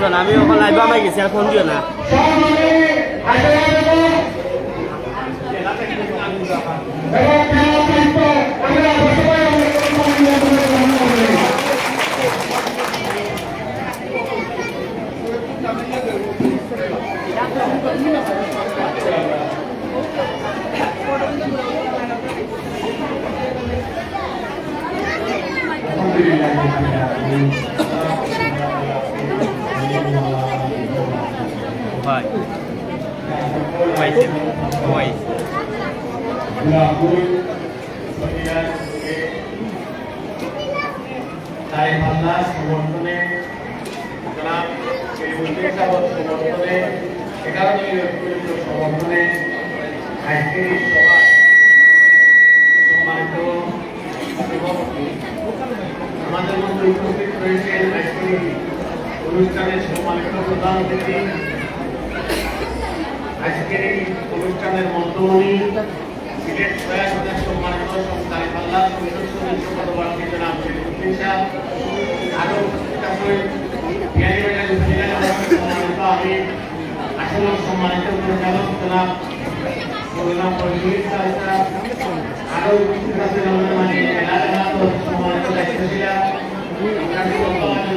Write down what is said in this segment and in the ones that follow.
দিও না, আমি ওখানে লাইভে আমায় গেছি, আর ফোন দিও না। Vai. Vai. Vai. তাই বাংলা সমর্থনে জনাব মুফতি সাহেব সমর্থনে 11 জন সমর্থনে আজকের এই সভা সম্মানিত সভাপতি আমাদের মধ্যে উপস্থিত রয়েছেন আজকের অনুষ্ঠানের সম্মানিত প্রধান অতিথি আজকের এই অনুষ্ঠানের মধ্যমণি সিলেট সদস্য সম্মানিত সংস্থায় বাংলা সদস্য পদপ্রার্থী জনাব মুফতি সাহেব আরো উপস্থিত আছেন বিয়ানীবাজার উপজেলার সম্মানিত আমি আসলে সম্মানিত পরিচালক জনাব মৌলানা ফজলুল সাহেব আরো উপস্থিত আছেন আমাদের মাঝে জেলা সম্মানিত দায়িত্বশীলা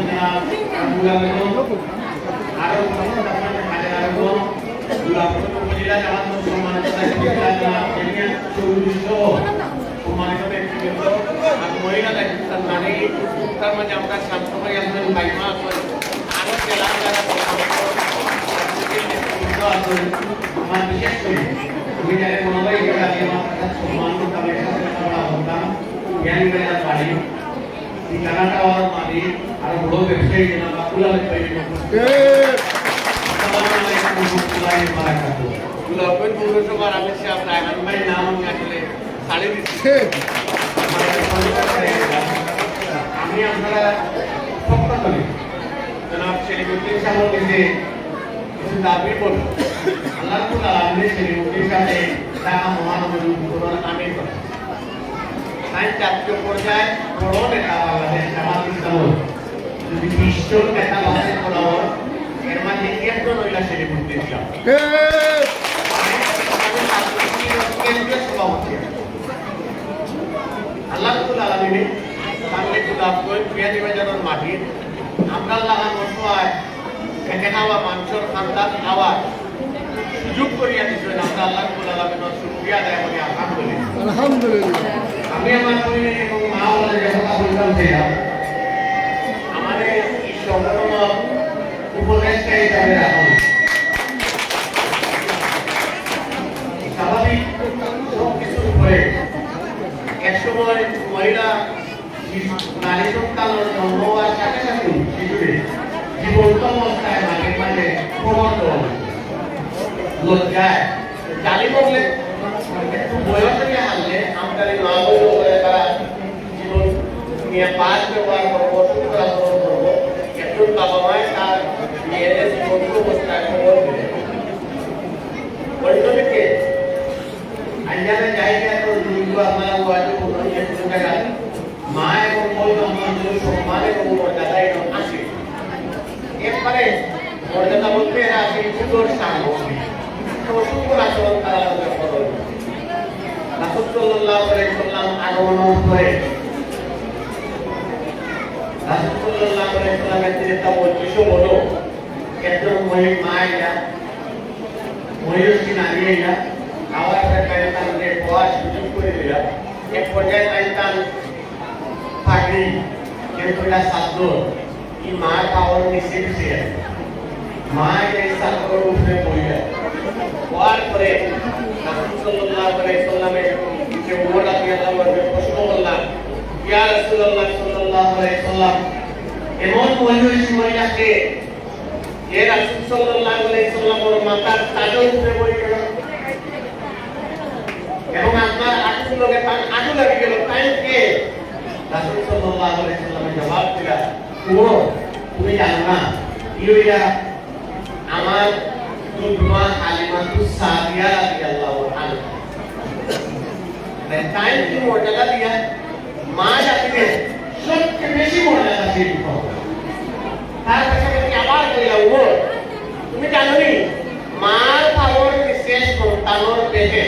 জনাব আবুল আলম আরো উপস্থিত আছেন হাজার আলম উপজেলা জামাত সম্মানিত দায়িত্বশীলা জনাব জেনিয়া চৌধুরী সহ সম্মানিত ব্যক্তিবৃন্দ আর মহিলা দায়িত্বশীল নারী তার মাঝে আমরা শান্তভাই আছেন বাইমা আছেন আরো জেলা যারা আমার বিশেষ করে আমি যারা মনোবাই জেলাকে আমার সম্মান করতাম এখানে আমরা হতাম বিয়ানীবাজার বাড়ি ঠিকানাটা আমার মালিক আরো বড় ব্যবসায়ী জনাব আবুল আলম ভাই আমি আপনারা সত্য করি জনাব সেলিমুদ্দিন সাহেব কিছু দাবি করব আল্লাহ তাআলা সেলিমুদ্দিন সাহেব ঢাকা মহানগর উত্তর আমির করেন তাই জাতীয় পর্যায়ে বড় নেতা বাংলাদেশ জামাত ইসলাম যদি বিশ্ব নেতা বাংলাদেশ বলা হয় এর মাঝে একজন মহিলা সেলিমুদ্দিন সাহেব কেন্দ্রীয় সভাপতি আল্লাহ আলমিনে সামনে গুলাব করে বিয়ানীবাজারের মাটি আমরা লাগান অসহায় খেটে খাওয়া মানুষের খান্দার খাওয়ার সুযোগ করিয়া দিচ্ছেন আমরা আল্লাহ আলমিনের শুকরিয়া আদায় করি আলহামদুলিল্লাহ। আমি আমার এবং মা বলে যে কথা বলতাম ছিলাম আমাদের এই সংগঠন উপদেষ্টা হিসাবে রাখুন স্বাভাবিক সব কিছুর উপরে একসময় মহিলা নারী সন্তানের জন্ম হওয়ার সাথে সাথে শিশুরে জীবন্ত অবস্থায় মাঝে মাঝে প্রবর্তন লজ্জায় জালি বললে একটু বয়স নিয়ে হারলে আমাদের এই মা বই বলে তারা জীবন নিয়ে পাঁচ ব্যবহার করবো শুরু করা গ্রহণ করবো একজন বাবা মায় তার মেয়েদের জীবন্ত অবস্থায় খবর দিলে অন্যদিকে আঞ্জানে জায়গা তো দুর্গ আপনারা হয়তো কোনো একটু জায়গা মা এবং বই আমাদের সম্মান এবং মর্যাদা এবং আসে এরপরে মর্যাদা বলতে এরা আসে সুন্দর সামগ্রী অসংখ্য আচরণ তারা করল রাসূল সাল্লাল্লাহু আলাইহি ওয়াসাল্লাম আগমনের পরে রাসূল সাল্লাল্লাহু আলাইহি ওয়াসাল্লামের যেটা বৈশিষ্ট্য হলো একজন মায়েরা মহিষী নারীরা খাওয়ার ব্যাপারে তাদের খাওয়ার সুযোগ করে দিল এক পর্যায়ে তাই পাগড়ি যেহেতু এটা সাধ্য এই মা খাওয়ার নিচে বসে মা এই সাধ্যর উপরে পড়ে হওয়ার পরে রাসূল সাল্লাল্লাহু আলাইহি ওয়াসাল্লামের যে ওমর রাদিয়াল্লাহু আনহু প্রশ্ন করলেন ইয়া রাসূলুল্লাহ সাল্লাল্লাহু আলাইহি ওয়াসাল্লাম এমন মহিলাকে যে রাসূল সাল্লাল্লাহু আলাইহি ওয়াসাল্লামের মাথার তাজের উপরে পড়ে গেল এবং আপনার আঁটু লগে তার আঁটু লাগে গেল তাই কে রাসূল সাল্লাল্লাহু আলাইহি ওয়াসাল্লামের জবাব দিলেন তুমি জানো না ইউরা আমার দুধমা হালিমাতু সাদিয়া রাদিয়াল্লাহু আনহা টাইম কি মর্যাদা দিয়া মা জাতিকে সবচেয়ে বেশি মর্যাদা দিয়ে তার পাশাপাশি আবার ব্যবহার করিয়া উমর তুমি জানো নি মার পাওয়ার বিশেষ সন্তানোর পেটে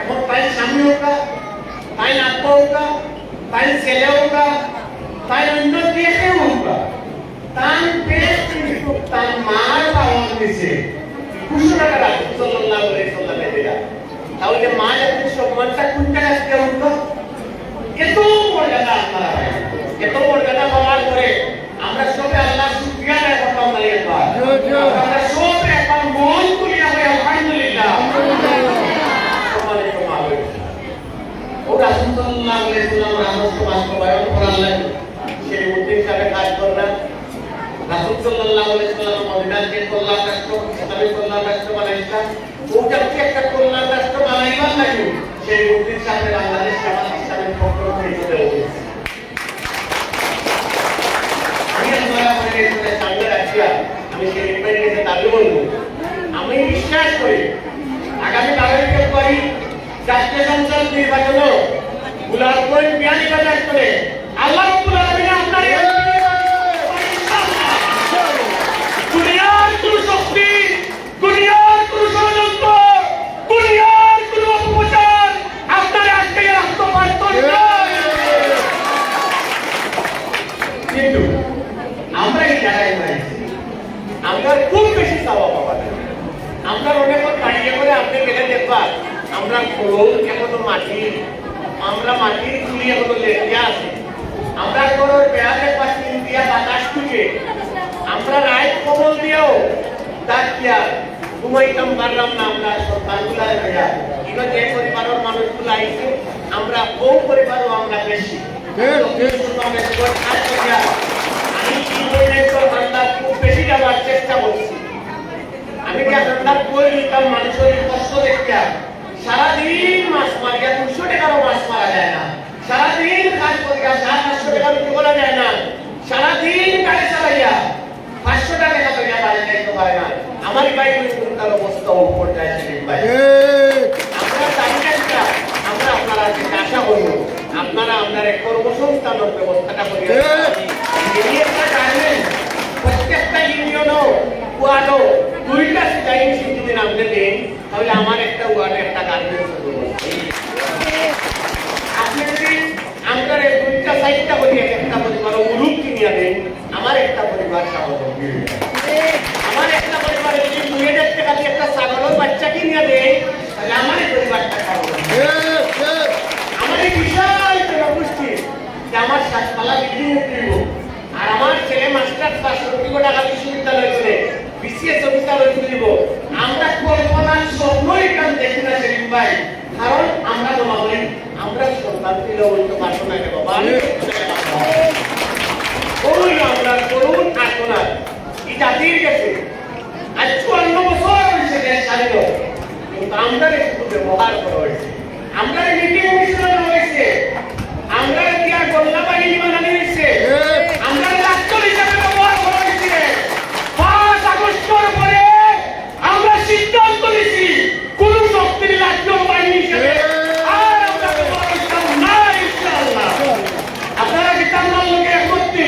এখন তাই স্বামী হোক তাই আব্বা হোক তাই ছেলে হোক তাই অন্য দেশে হোক তার পেট কিন্তু তার মার পাওয়ার দিছে ঘোষণা করা সাল্লাল্লাহু আলাইহি সাল্লামে দেয়া তাহলে মা যখন সম্মানটা কোনটা আসতে হতো এত মর্যাদা আপনারা এত মর্যাদা পাওয়ার পরে আমরা সবে আল্লাহ শুকরিয়া আদায় করতাম না একবার আমরা সবে একবার মন খুলিয়া হয়ে আলহামদুলিল্লাহ সম্মানিত মা বোন ও রাসূল সাল্লাল্লাহু আলাইহি সাল্লামের আদর্শ বাস্তবায়ন করার লাগে সেই উদ্দেশ্যে হিসাবে কাজ করলাম রাসূল সাল্লাল্লাহু আলাইহি সাল্লাম মদিনাকে কল্যাণ রাষ্ট্র ইসলামী কল্যাণ রাষ্ট্র বানাইছেন ওটাকে একটা কল্যাণ রাষ্ট্র বানাইবার লাগে সেই উদ্দেশ্যে আমরা বাংলাদেশ জামাত ইসলামের পক্ষ থেকে চলে এসেছি আমি সেই নির্বাচনে দাবি করবো আমি বিশ্বাস করি আগামী 12 ফেব্রুয়ারি জাতীয় সংসদ নির্বাচন গুলাবগঞ্জ বিয়ানীবাজার করে আল্লাহ রাব্বুল আলামিন আপনার দুনিয়ার কোন শক্তি দুনিয়ার কোন ষড়যন্ত্র দুনিয়ার কোন অপপ্রচার আপনার আজকে রাখতে পারত না কিন্তু আমরা এই জায়গায় রয়েছি আমরা খুব বেশি চাওয়া পাওয়া যায় আমরা অনেক দাঁড়িয়ে করে আপনি গেলে দেখবা আমরা খোল এখনো মাটি আমরা মাটির খুলি এখনো লেগে আছে আমরা কোনো বেড়াতে পাচ্ছি দিয়া বাতাস টুকে আমরা রায় কবল দিয়েও ডাকিয়া ঘুমাইতাম পারলাম না আমরা সন্তানগুলা ভাইয়া এবার যে পরিবারের মানুষগুলো আইছে আমরা ও পরিবারও আমরা বেশি আমি কি খুব বেশি যাওয়ার চেষ্টা করছি আমি যে আপনার বই নিতাম মানুষের কষ্ট দেখতে সারাদিন মাছ মারিয়া 200 টাকারও মাছ মারা যায় না সারাদিন কাজ করিয়া 700 টাকা বিক্রি করা যায় না সারাদিন গাড়ি চালাইয়া 500 টাকা করিয়া বাড়ি যাইতে পারে না আমার ভাই তার অবস্থা উপর যায় ভাই আমরা চাইটা আমরা আপনারা আশা করব আপনারা আপনার কর্মসংস্থানের ব্যবস্থাটা করিয়া প্রত্যেকটা ইউনিয়নও ওয়ার্ডও 2টা সিটাই মেশিন যদি নামতে দেন তাহলে আমার একটা ওয়ার্ডে একটা গার্মেন্টস আপনি যদি আমাদের 2টা সাইডটা করিয়া একটা পরিবার গ্রুপ কিনিয়া দেন আমার একটা পরিবার স্বাবলম্বী আমার একটা পরিবারে যদি 2000 টাকা দিয়ে একটা ছাগলের বাচ্চা কিনিয়া দেন তাহলে আমার এই পরিবারটা স্বাবলম্বী আমার এই বিশাল জনগোষ্ঠী যে আমার শ্বাসপালা বিক্রি করব আর আমার ছেলে মাস্টার পাস কোটি টাকা বিশ্ববিদ্যালয় করে বিসিএস অফিসার হয়ে দিব আমরা কল্পনার স্বপ্নই কাম দেখি না সেলিম ভাই কারণ আমরা জমা করি আমরা সন্তান দিলে ওই তো বাসনা নেব ওই আমরা করুন আসনা এই জাতির কাছে আজ 54 বছর হয়েছে দেশ স্বাধীন কিন্তু আমরা একটু ব্যবহার করা হয়েছে আমরা মিটিং মিশন হয়েছে আমরা দিয়া গোল্লা বাহিনী বানানো হয়েছে আমরা রাষ্ট্র হিসাবে ব্যবহার করা হয়েছে 5 আগস্টের পরে আমরা সিদ্ধান্ত নিয়েছি কোন শক্তির রাষ্ট্র বাহিনী হিসেবে আর আমরা ব্যবহার করতাম না ইনশাআল্লাহ আপনারা কি তার লোকে একমতি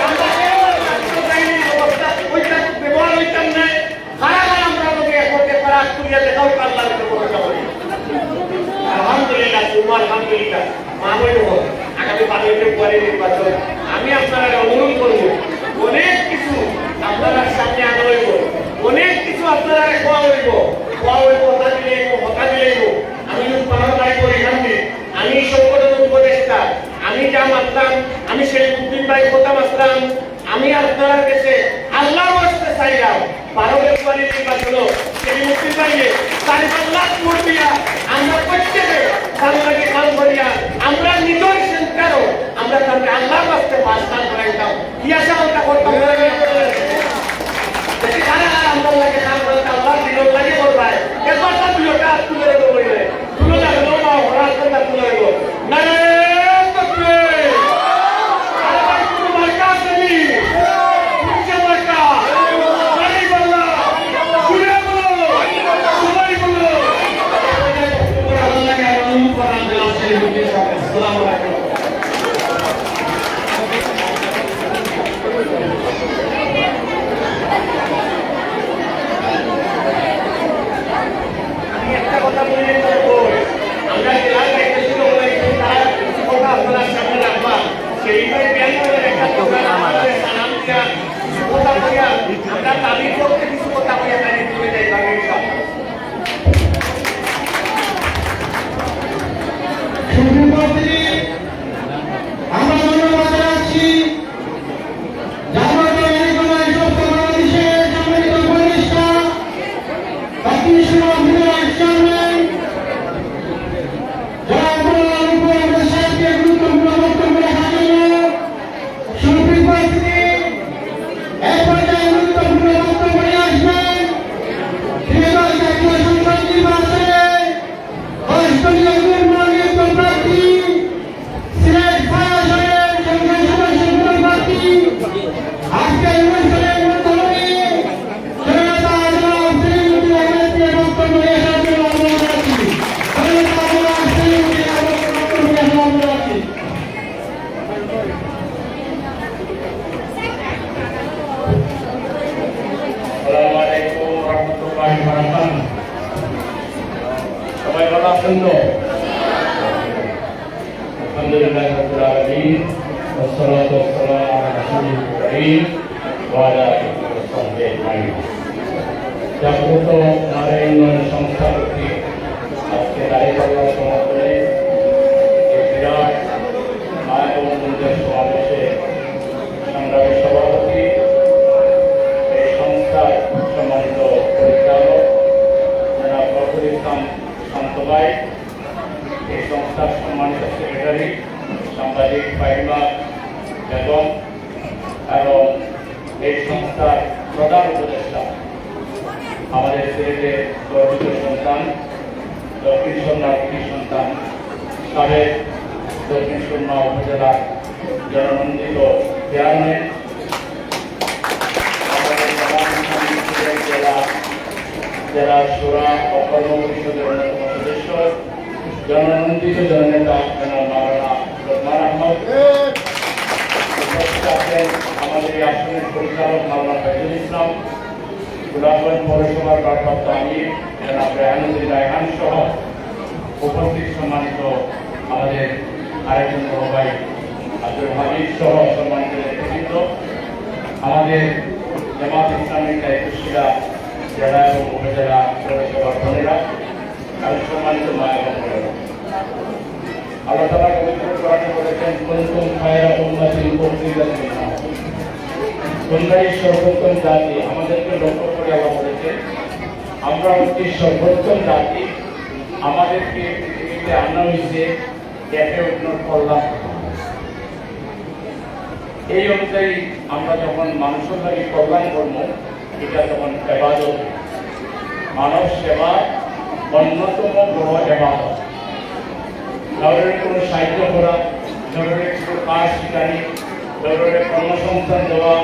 আমরা রাষ্ট্র বাহিনীর ব্যবস্থা ওইটা ব্যবহার হইতাম না কারা আমরা লোকে একমতি করার করিয়া দেখাও আল্লাহর কথা বলি আলহামদুলিল্লাহ তোমার আলহামদুলিল্লাহ মামুন আগামী 12 ফেব্রুয়ারি নির্বাচন আমি আপনারা অনুরোধ করব অনেক কিছু আপনারা সামনে আনা হইব অনেক কিছু আপনারা খোয়া হইব কথা দিলে আমি উৎপাদন করি আমি সংগঠন উপদেষ্টা আমি যা মাতলাম আমি শরীফউদ্দিন ভাই কথা মাতলাম আমি আপনার কাছে আল্লাহর ওয়াস্তে চাইলাম 12 ফেব্রুয়ারি নির্বাচন শরীফউদ্দিন ভাইকে 4 লাখ ভোট দিয়া আমরা প্রত্যেকে বাংলাকে কাম করিয়া আমরা নিজের সেন্টারও আমরা তাকে আল্লাহর ওয়াস্তে পাঁচটা করাইতাম ইয়াসা ওটা করতাম যদি কারা আমরা লাগে কাম করতে আল্লাহর দিনের লাগে করবাই একবার তার ভিডিওটা তুলে দেবো বলে তুলে দেবো না ওরা কথা তুলে দেবো না মাইক ভাড়া পান না। সবাই ভালো আছেন তো? আলহামদুলিল্লাহ রাব্বিল আলামিন والصلاة والسلام على رسول الكريم وعلى آله وصحبه أجمعين। জাগ্রত নারী উন্নয়ন সংস্থা কর্তৃক আজকে দাঁড়িপাল্লা সমাপনে এই বিরাট আয়োজন সমাবেশে সংগ্রামী সভাপতি, এই সংস্থার সম্মানিত পরিচালক জনাব ফখরুল ইসলাম শান্ত ভাই, এই সংস্থার সম্মানিত সেক্রেটারি সাংবাদিক ফাহিমা বেগম এবং এই সংস্থার প্রধান উপদেষ্টা আমাদের সিলেটের গর্বিত সন্তান, দক্ষিণ সুরমার কৃতি সন্তান, সাবেক দক্ষিণ সুরমা উপজেলার জননন্দিত চেয়ারম্যান, আমাদের জেলা সুরা ও কর্ম পরিষদের অন্যতম সদস্য, জননন্দিত জননেতা জনাব মাওলানা লোকমান আহমদ, আমাদের এই আসনের পরিচালক মাওলানা ফয়জুল ইসলাম, গোলাপগঞ্জ পৌরসভার ভারপ্রাপ্ত আমির জনাব রেহানুদ্দিন রায়হান সহ উপস্থিত সম্মানিত আমাদের আরেকজন বড় ভাই আব্দুল হামিদ সহ সম্মানিত নেতৃবৃন্দ, আমাদের জামাত ইসলামিক দায়িত্বশীলা জেলা এবং উপজেলা পৌরসভার বোনেরা এবং সম্মানিত মা এবং বোনেরা, আল্লাহ তাআলা পবিত্র কোরআনে বলেছেন, কুনতুম খায়রা উম্মাতিন উখরিজাত লিন-নাস, তোমরাই সর্বোত্তম জাতি। আমাদেরকে লক্ষ্য করে আল্লাহ বলেছেন আমরা হচ্ছি সর্বোত্তম জাতি, আমাদেরকে পৃথিবীতে আনা হয়েছে ক্যাফে উন্নত করলাম। এই অনুযায়ী আমরা যখন মানুষের লাগে কল্যাণ করবো, এটা তখন ইবাদত। মানব সেবা অন্যতম বড় ইবাদত। কারোর কোনো সাহায্য করা, কারোর কোনো কাজ শিখানি, কারোর কর্মসংস্থান দেওয়া,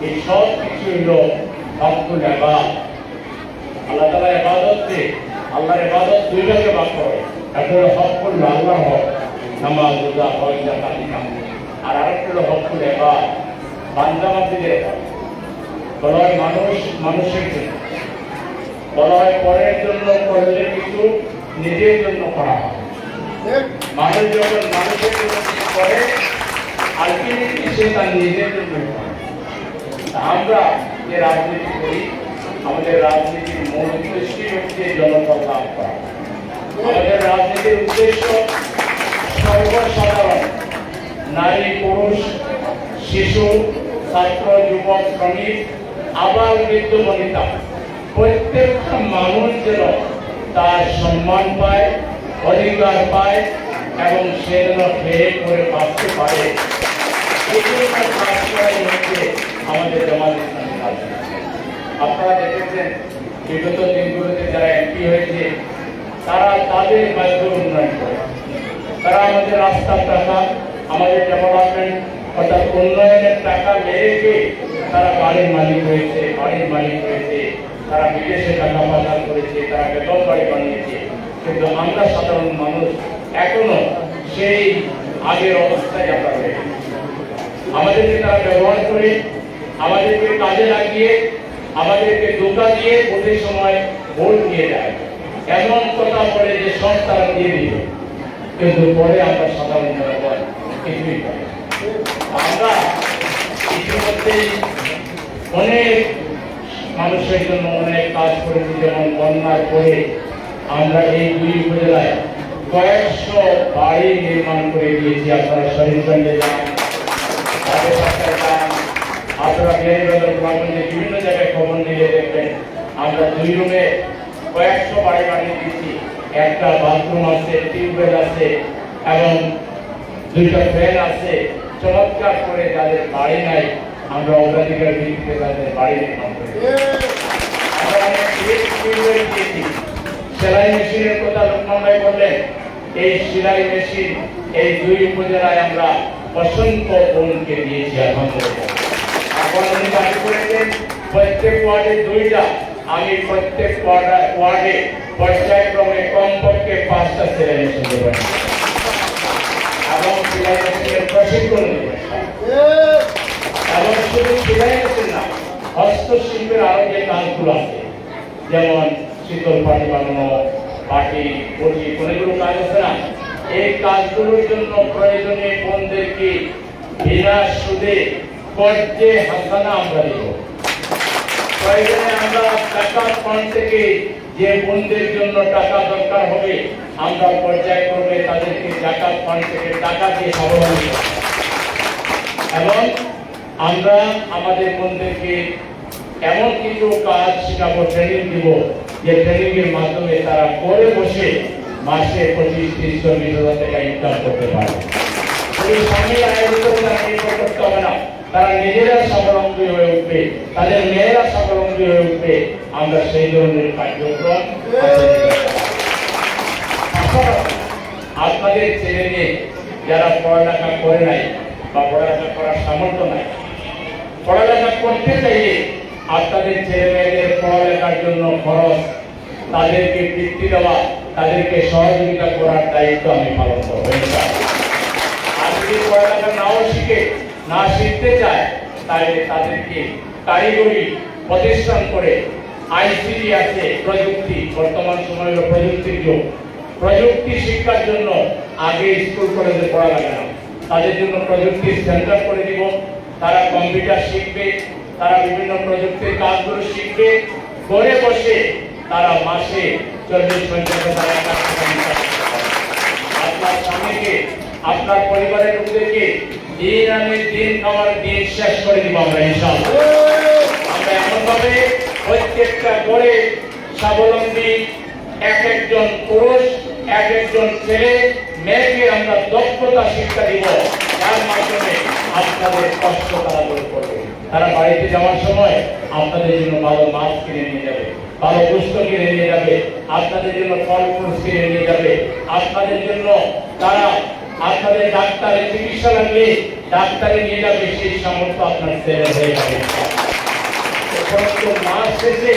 এই সব কিছু হলো হকুল ইবাদত। আল্লাহ তাআলা ইবাদতকে, আল্লাহর ইবাদত দুই ভাগে ভাগ করে, একটা হলো হকুল আল্লাহর হক, নামাজ রোজা হজ যাকাত ইকাম, আর আরেকটা হলো হকুল ইবাদত, বান্দা বান্দীদের হক। বলা হয় মানুষ মানুষের জন্য, বলা হয় পরের জন্য করলে কিছু নিজের জন্য করা হয়। মানুষ যখন মানুষের জন্য কিছু করে, আলটিমেটলি সে তার নিজের জন্য করে। আমরা যে রাজনীতি করি, আমাদের রাজনীতির মূল উদ্দেশ্যই হচ্ছে জনকল্যাণ করা। আমাদের রাজনীতির উদ্দেশ্য সর্বসাধারণ নারী, পুরুষ, শিশু, ছাত্র, যুবক, শ্রমিক, আবার বৃদ্ধ বনিতা, প্রত্যেকটা মানুষ যেন তার সম্মান পায়, অধিকার পায় এবং সে যেন খেয়ে করে বাঁচতে পারে। এগুলো কাজ করাই হচ্ছে আমাদের জামাত ইসলামী রাজনীতি। আপনারা দেখেছেন বিগত দিনগুলোতে যারা এমপি হয়েছে, তারা তাদের মাধ্যমে উন্নয়ন করে, তারা আমাদের রাস্তার টাকা, আমাদের ডেভেলপমেন্ট অর্থাৎ উন্নয়নের টাকা মেরেকে তারা বাড়ির মালিক হয়েছে, তারা বিদেশে টাকা পাচার করেছে, তারা বেতন বাড়ি বানিয়েছে। কিন্তু আমরা সাধারণ মানুষ এখনো সেই আগের অবস্থায় আমরা রয়েছি। আমাদেরকে তারা ব্যবহার করে, আমাদেরকে কাজে লাগিয়ে, আমাদেরকে ধোঁকা দিয়ে ভোটের সময় ভোট নিয়ে যায়, এমন কথা বলে যে সব তারা দিয়ে দিল, কিন্তু পরে আমরা সাধারণ জনগণ কিছুই পাই। আমরা ইতিমধ্যেই অনেক মানুষের জন্য অনেক কাজ করেছি, যেমন বন্যার পরে আমরা এই দুই উপজেলায় কয়েকশো বাড়ি নির্মাণ করে দিয়েছি। আপনারা শরীরগঞ্জে যান, আপনারা বিহারীবাজার বিভিন্ন জায়গায় খবর নিয়ে দেখবেন, আমরা 2 রুমে কয়েকশো বাড়ি বানিয়ে দিয়েছি। একটা বাথরুম আছে, টিউবওয়েল আছে এবং 2টা ফ্যান আছে। চমৎকার করে যাদের বাড়ি নাই, আমরা অগ্রাধিকার ভিত্তিতে তাদের বাড়ি নির্মাণ করি। আমরা অনেক টিউবওয়েল দিয়েছি। সেলাই মেশিনের কথা লোকমান ভাই বললেন, এই সেলাই মেশিন এই 2 উপজেলায় আমরা অসংখ্য বোনকে দিয়েছি। আলহামদুলিল্লাহ। আপনারা দাবি করেছেন প্রত্যেক ওয়ার্ডে 2টা, আমি প্রত্যেক ওয়ার্ডে পর্যায়ক্রমে কমপক্ষে 5টা সেলাই মেশিন দেবেন এবং সেলাই মেশিনের প্রশিক্ষণ দেবেন। এবং শুধু সেলাই মেশিন না, হস্তশিল্পের আরো যে কাজগুলো আছে যেমন শীতল পাটি বানানো, পাটি বটি অনেকগুলো কাজ আছে না, এই কাজগুলোর জন্য প্রয়োজনে বোনদেরকে বিনা সুদে কর্জে হাসানা আমরা দিব। প্রয়োজনে আমরা টাকা ফান্ড থেকে যে বোনদের জন্য টাকা দরকার হবে আমরা পর্যায়ক্রমে তাদেরকে জাকাত ফান্ড থেকে টাকা দিয়ে স্বাবলম্বী করব। এবং আমরা আমাদের বোনদেরকে এমন কিছু কাজ শেখাবো, ট্রেনিং দিব, যে ট্রেনিং এর মাধ্যমে তারা করে বসে মাসে 25-30-40 টাকা ইনকাম করতে পারে। স্বামী আয়োজিত করতে হবে না, তারা নিজেরা স্বাবলম্বী হয়ে উঠবে, তাদের মেয়েরা স্বাবলম্বী হয়ে উঠবে। আমরা সেই ধরনের কার্যক্রম আপনাদের ছেলে মেয়ে যারা পড়ালেখা করে নাই বা পড়ালেখা করার সামর্থ্য নাই, পড়ালেখা করতে চাইলে আপনাদের ছেলে মেয়েদের পড়ালেখার জন্য খরচ, তাদেরকে বৃত্তি দেওয়া, তাদেরকে সহযোগিতা করার দায়িত্ব আমি পালন করব। আর যদি পড়ালেখা নাও না শিখতে চায় তাহলে তাদেরকে কারিগরি প্রতিষ্ঠান করে আইসিটি আছে, প্রযুক্তি, বর্তমান সময় হলো প্রযুক্তির যুগ, প্রযুক্তি শিক্ষার জন্য আগে স্কুল কলেজে পড়া লাগে না, তাদের জন্য প্রযুক্তির সেন্টার করে দিব। তারা কম্পিউটার শিখবে, তারা বিভিন্ন প্রযুক্তির কাজগুলো শিখবে, ঘরে বসে তারা মাসে 40-50 টাকা আপনার স্বামীকে, আপনার পরিবারের লোকদেরকে দিন আনে দিন খাওয়ার দিন শেষ করে দিব আমরা ইনশাআল্লাহ। আমরা এমনভাবে প্রত্যেকটা ঘরে স্বাবলম্বী একজন পুরুষ, একজন ছেলে মেয়েকে আমরা দক্ষতা শিক্ষা দিব, যার মাধ্যমে আপনাদের কষ্ট তারা দূর করবে। তারা বাড়িতে যাওয়ার সময় আপনাদের জন্য ভালো মাছ কিনে নিয়ে যাবে, ভালো পুষ্প কিনে নিয়ে যাবে, আপনাদের জন্য ফল ফুল কিনে নিয়ে যাবে, আপনাদের জন্য তারা আপনাদের ডাক্তারের চিকিৎসা লাগলে ডাক্তারে নিয়ে যাবে, সেই সামর্থ্য আপনার ছেলে হয়ে যাবে। মাস শেষে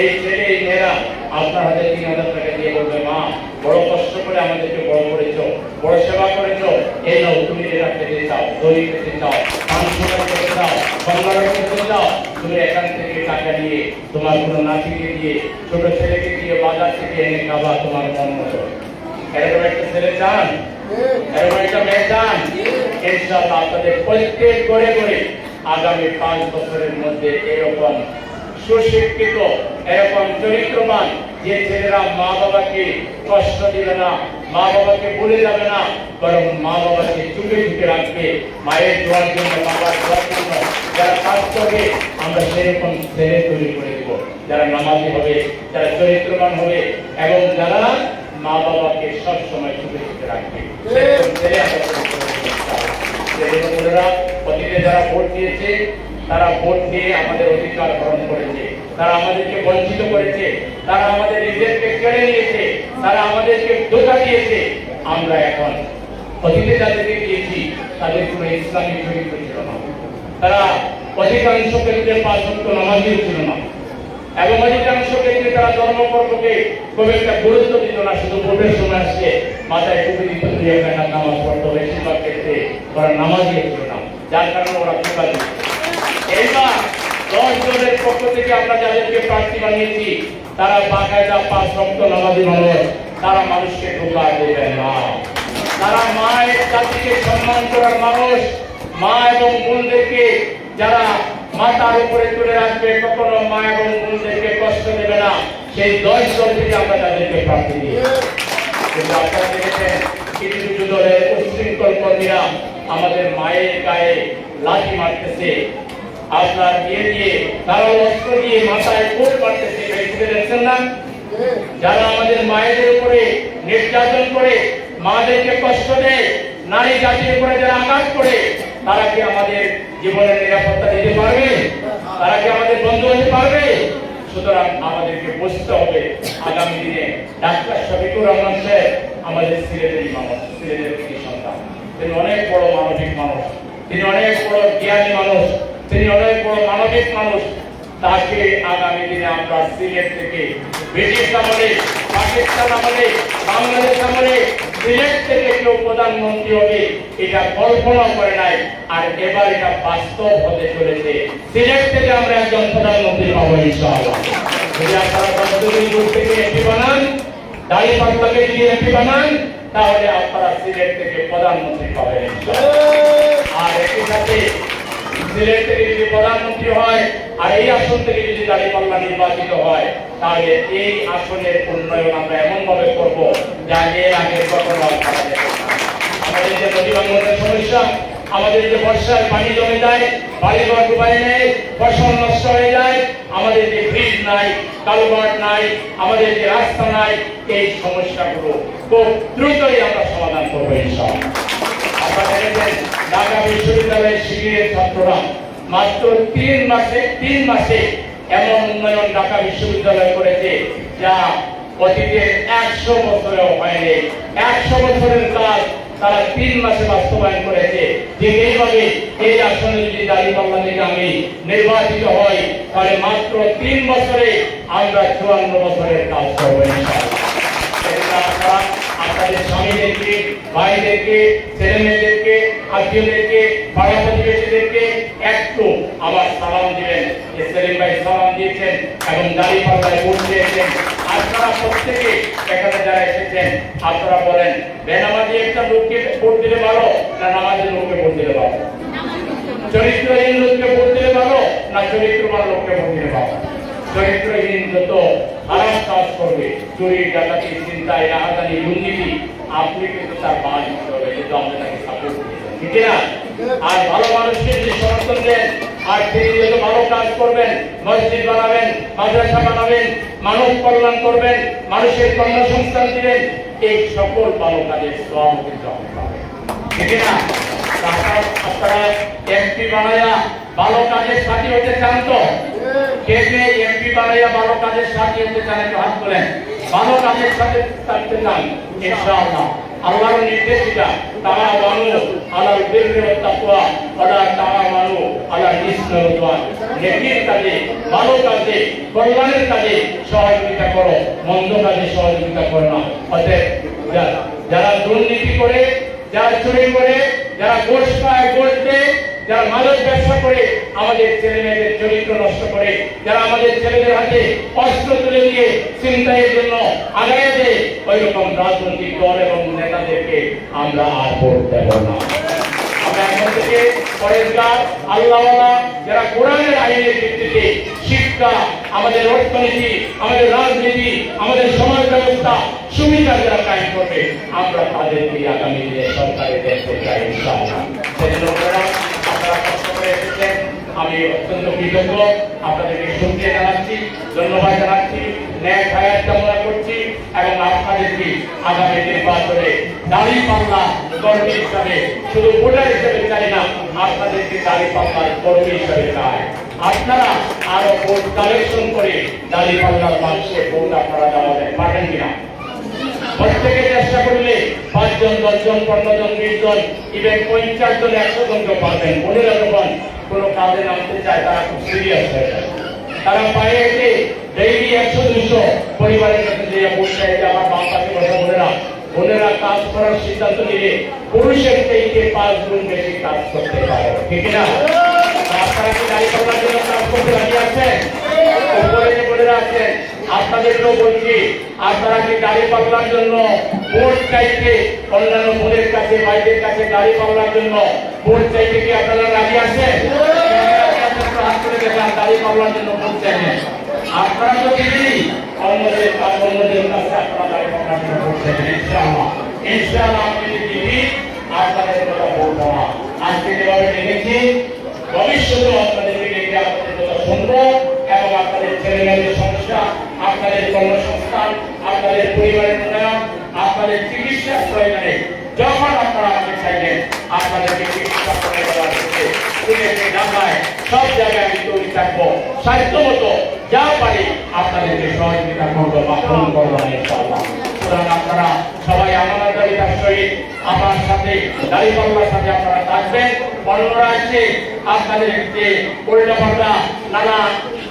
এই ছেলে এই মেয়েরা আপনার হাতে 3000 টাকা দিয়ে বলবে, মা বড় কষ্ট করে আমাদেরকে বড় করেছো, বড় সেবা করেছো, এই নাও তুমি এটা খেতে চাও, দই খেতে চাও, মাংস খেতে চাও, বাংলা খেতে চাও, তুমি এখান থেকে টাকা দিয়ে তোমার কোনো নাতিকে দিয়ে, ছোট ছেলেকে দিয়ে বাজার থেকে এনে খাবা তোমার মন মতো। এরকম একটা ছেলে চান, এরকম একটা মেয়ে চান, ইনশাআল্লাহ আপনাদের প্রত্যেক ঘরে ঘরে আগামী 5 বছরের মধ্যে এরকম সুশিক্ষিত, এরকম চরিত্রবান যে ছেলেরা মা বাবাকে কষ্ট দিবে না, মা বাবাকে ভুলে যাবে না, বরং মা বাবাকে চুপে চুপে রাখবে, মায়ের দোয়ার জন্য, বাবার দোয়ার জন্য যারা কাজ করবে আমরা সেরকম ছেলে তৈরি করে দেব, যারা নামাজি হবে, যারা চরিত্রবান হবে এবং যারা মা বাবাকে সব সময় চুপে চুপে রাখবে, সেরকম ছেলে আমরা অতীতে যারা ভোট দিয়েছে, তারা ভোট দিয়ে আমাদের অধিকার হরণ করেছে, তারা আমাদেরকে বঞ্চিত করেছে, তারা আমাদের নিজেদেরকে কেড়ে নিয়েছে, তারা আমাদেরকে ধোঁকা দিয়েছে। আমরা এখন অতীতে যাদেরকে দিয়েছি তাদের কোনো ইসলামী চরিত্র ছিল না, তারা অধিকাংশ ক্ষেত্রে 5 ওয়াক্ত নামাজই ছিল না এবং অধিকাংশ ক্ষেত্রে তারা ধর্মকর্মকে খুব একটা গুরুত্ব দিত না, শুধু ভোটের সময় আসছে মাথায় টুপি দিত, 2 রাকাত নামাজ পড়তো, বেশিরভাগ ক্ষেত্রে ওরা নামাজই ছিল না, যার কারণে ওরা ধোঁকা দিত। এইবার 10 জনের পক্ষ থেকে আমরা যাদেরকে প্রার্থী বানিয়েছি তারা বাকায়দা 5 ওয়াক্ত নামাজি মানুষ, তারা মানুষকে ধোঁকা দেবে না, তারা মায়ের জাতিকে সম্মান করার মানুষ, মা এবং বোনদেরকে যারা মাথার উপরে তুলে রাখবে, কখনো মা এবং বোনদেরকে কষ্ট দেবে না, সেই 10 জন থেকে আমরা তাদেরকে প্রার্থী দিই। কিন্তু আপনারা দেখেছেন কিছু কিছু দলের উচ্ছৃঙ্খল কর্মীরা আমাদের মায়ের গায়ে লাঠি মারতেছে, আপনার দিয়ে তারা অস্ত্র দিয়ে মাথায় কোট মারতেছে, দেখছেন না? যারা আমাদের মায়েদের উপরে নির্যাতন করে, মাদেরকে কষ্ট দেয়, নারী জাতির উপরে যারা আঘাত করে, তারা কি আমাদের জীবনের নিরাপত্তা দিতে পারবে? তারা কি আমাদের বন্ধু হতে পারবে? সুতরাং আমাদেরকে বুঝতে হবে আগামী দিনে ডাক্তার শফিকুর রহমান সাহেব আমাদের সিলেটের মানুষ, সিলেটের কৃতি সন্তান, তিনি অনেক বড় মানবিক মানুষ, তিনি অনেক বড় জ্ঞানী মানুষ, তিনি অনেক বড় মানবিক মানুষ। তাকে আগামী দিনে আমরা সিলেট থেকে ব্রিটিশ আমলে, পাকিস্তান আমলে, বাংলাদেশ আমলে সিলেট থেকে কেউ প্রধানমন্ত্রী হবে এটা কল্পনা করে নাই, আর এবার এটা বাস্তব হতে চলেছে। সিলেট থেকে আমরা একজন প্রধানমন্ত্রী পাবো ইনশাআল্লাহ। যদি আপনারা যদি দূর থেকে এমপি বানান, দাঁড়িপাল্লাকে যদি এমপি বানান, তাহলে আপনারা সিলেট থেকে প্রধানমন্ত্রী পাবেন। আর একই সাথে সিলেট থেকে যদি প্রধানমন্ত্রী হয় আর এই আসন থেকে যদি দাঁড়িপাল্লা নির্বাচিত হয়, তাহলে এই আসনের উন্নয়ন আমরা এমন ভাবে করব যা এর আগে কখনো করা যাবে না। আমাদের যে নদী ভাঙনের সমস্যা, আমাদের যে বর্ষায় পানি জমে যায়, বাড়িঘর ডুবাই নেয়, ফসল নষ্ট হয়ে যায়, আমাদের যে ব্রিজ নাই, কালভার্ট নাই, আমাদের যে রাস্তা নাই, এই সমস্যাগুলো খুব দ্রুতই আমরা সমাধান করবো ইনশাআল্লাহ। আপনারা দেখেছেন ঢাকা বিশ্ববিদ্যালয়ের শিবিরের ছাত্ররা মাত্র 3 মাসে এমন উন্নয়ন ঢাকা বিশ্ববিদ্যালয় করেছে যা অতীতের 100 বছরেও হয়নি। 100 বছরের কাজ তারা 3 মাসে বাস্তবায়ন করেছে। ঠিক এইভাবে এই আসনে যদি দাঁড়িপাল্লা থেকে আমি নির্বাচিত হই, তাহলে মাত্র 3 বছরে আমরা 54 বছরের কাজ করবো ইনশাআল্লাহ। আপনাদের স্বামীদেরকে, ভাইদেরকে, ছেলে মেয়েদেরকে, আত্মীয়দেরকে, পাড়া প্রতিবেশীদেরকে একটু আবার সালাম দিবেন। সেলিম ভাই সালাম দিয়েছেন এবং দাঁড়িপাল্লায় ভোট দিয়েছেন। আপনারা প্রত্যেকে এখানে যারা এসেছেন, আপনারা বলেন বেনামাজি একটা লোককে ভোট দিলে ভালো না নামাজের লোককে ভোট দিলে ভালো? চরিত্রহীন লোককে ভোট দিলে ভালো না চরিত্রবান লোককে ভোট দিলে ভালো? চরিত্রহীন যত খারাপ কাজ করবে, চুরি, ডাকাতি, চিন্তায়, রাহাজানি, দুর্নীতি, আপনি কিন্তু তার বাদ দিতে হবে, কিন্তু আপনি তাকে সাপোর্ট করবেন, ঠিক না? আর ভালো মানুষকে যদি সমর্থন দেন আর তিনি যত ভালো কাজ করবেন, মসজিদ বানাবেন, মাদ্রাসা বানাবেন, মানব কল্যাণ করবেন, মানুষের কর্মসংস্থান দিবেন, এই সকল ভালো কাজের সব কিন্তু আপনি পাবেন, ঠিক না? আপনারা এমপি বানায়া ভালো কাজের সাথী হতে চান তো? কে কে এমপি বানাইয়া ভালো কাজের সাথী হতে চান একটু হাত তোলেন। ভালো কাজের সাথে থাকতে চান ইনশাআল্লাহ। আল্লাহর নির্দেশিকা তাআওয়ানু আলাল বিররি ওয়াত তাকওয়া ওয়া তাআওয়ানু আলাল ইসমি ওয়াল উদওয়ান। নেকির কাজে, ভালো কাজে, কল্যাণের কাজে সহযোগিতা করো, মন্দ কাজে সহযোগিতা করো না। অতএব যারা দুর্নীতি করে, যারা চুরি করে, যারা ঘুষ পায়, ঘুষ দেয়, যারা মাদক ব্যবসা করে আমাদের ছেলে মেয়েদের চরিত্র নষ্ট করে, যারা আমাদের ছেলেদের হাতে অস্ত্র তুলে দিয়ে চিন্তায়ের জন্য আগায় দেয়, ওই রকম রাজনৈতিক দল এবং নেতাদেরকে আমরা আর ভোট দেব না। আমরা এখন থেকে পরেজগার, আল্লাহওয়ালা, যারা কোরআনের আইনের ভিত্তিতে শিক্ষা, আমাদের অর্থনীতি, আমাদের রাজনীতি, আমাদের সমাজ ব্যবস্থা সুবিধা যারা কায়েম করবে, আমরা তাদেরকে আগামী দিনে সরকারে দেখতে চাই ইনশাআল্লাহ। সেজন্য আপনারা কষ্ট করে এসেছেন, আমি অত্যন্ত কৃতজ্ঞ, আপনাদেরকে শুকরিয়া জানাচ্ছি, ধন্যবাদ জানাচ্ছি, ন্যায় হায়াত কামনা করছি এবং আপনাদেরকে আগামী নির্বাচনে দাঁড়িপাল্লা কর্মী হিসাবে, শুধু ভোটার হিসেবে চাই না, আপনাদেরকে দাঁড়িপাল্লার কর্মী হিসাবে চাই। আপনারা আরো ভোট কালেকশন করে দাঁড়িপাল্লার বাক্সে ভোট আপনারা দেওয়া পারেন কিনা? প্রত্যেকে চেষ্টা করলে 5 জন, 10 জন, 15 জন, 20 জন, ইভেন 50 জন, 100 জনকে পারবেন। বোনেরা যখন কোনো কাজে নামতে চায় তারা খুব সিরিয়াস হয়ে যায়, তারা পায়ে হেঁটে ডেইলি 100-200 পরিবারের কাছে যে বসে যে আমার বাম পাশে বসা বোনেরা কাজ করার সিদ্ধান্ত নিলে পুরুষের থেকে 5 গুণ বেশি কাজ করতে পারে, ঠিক না? আপনারা কি দাঁড়িপাল্লার জন্য কাজ করতে রাজি আছেন? উপরে যে বোনেরা আছেন আপনাদেরকেও বলছি, আপনারা কি দাঁড়িপাল্লার জন্য ভোট চাইতে অন্যান্য বোনের কাছে, ভাইদের কাছে দাঁড়িপাল্লার জন্য ভোট চাইতে কি আপনারা রাজি আছেন? হাত করে দেখান দাঁড়িপাল্লার জন্য ভোট চাইবেন। আপনারা তো দিদি অন্যদের কাছে আপনারা দাঁড়িপাল্লার জন্য ভোট চাইবেন ইনশাআল্লাহ। ইনশাআল্লাহ আপনি দিদি আপনাদের কথা বলবো না। আজকে যেভাবে দেখেছি, ভবিষ্যতেও আপনাদেরকে দেখে আপনাদের কথা শুনবো এবং আপনাদের ছেলে মেয়েদের সমস্যা, আপনাদের কর্মসংস্থান, আপনাদের পরিবারের উন্নয়ন, আপনাদের চিকিৎসার প্রয়োজনে যখন আপনারা আমাকে চাইবেন আপনাদেরকে চিকিৎসা করে দেওয়ার ক্ষেত্রে ঢাকায় সব জায়গায় আমি তৈরি থাকবো, সাধ্য মতো যা পারি আপনাদেরকে সহযোগিতা করবো বা ফোন করবো ইনশাআল্লাহ। সুতরাং আপনারা সবাই আমানতদারিতার সহিত আমার সাথে দাঁড়িপাল্লার সাথে আপনারা থাকবেন। অন্যরা এসে আপনাদের যে উল্টাপাল্টা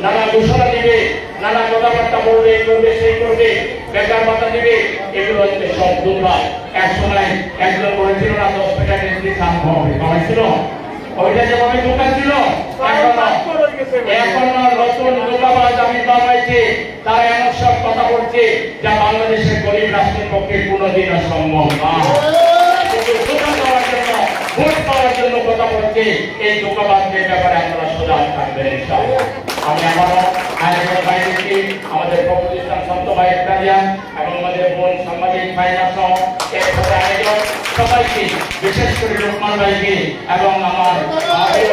নানা ঘোষণা দিবে, নানা কথাবার্তা বলবে, এই করবে, সেই করবে, বেকার ভাতা দিবে, এগুলো হচ্ছে সব দুর্ভাগ। এক সময় একজন বলেছিল না 10 টাকা কেজি দাম হবে, কমাইছিল, ওইটা যেভাবে দোকান ছিল এখন নতুন দোকানবাজ আমি পাবাইছি, তারা এমন সব কথা বলছে যা বাংলাদেশের গরিব রাষ্ট্রের পক্ষে কোনোদিনও সম্ভব না। ভোট পাওয়ার জন্য কথা বলছে, এই ধোঁকাবাজদের ব্যাপারে আপনারা সজাগ থাকবেন ইনশাআল্লাহ। আমি আমারও আয়োজক ভাইদেরকে, আমাদের প্রতিষ্ঠান সন্ত ভাই ইত্যাদিয়ান এবং আমাদের বোন সাংবাদিক ভাইরা সহ একসাথে আয়োজক সবাইকে, বিশেষ করে লোকমান ভাইকে এবং আমার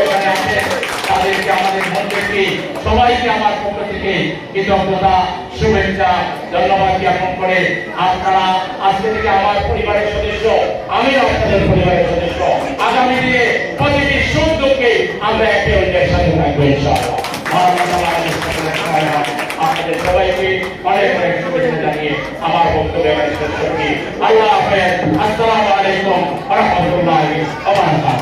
এখানে আছেন তাদেরকে, আমাদের মন্ত্রীকে, সবাইকে আমার পক্ষ থেকে কৃতজ্ঞতা, শুভেচ্ছা, ধন্যবাদ জ্ঞাপন করে আপনারা আজকে থেকে আমার পরিবারের সদস্য, আমিও আপনাদের পরিবারের সদস্য। আগামী দিনে প্রতিটি সুখ দুঃখে আমরা একে অন্যের সাথে থাকবো ইনশাআল্লাহ। আপনাদের সবাইকে অনেক অনেক শুভেচ্ছা জানিয়ে আমার বক্তব্য শেষ করছি। আল্লাহ হাফেজ। আসসালামু আলাইকুম ওয়া রাহমাতুল্লাহি ওয়া বারাকাতুহু।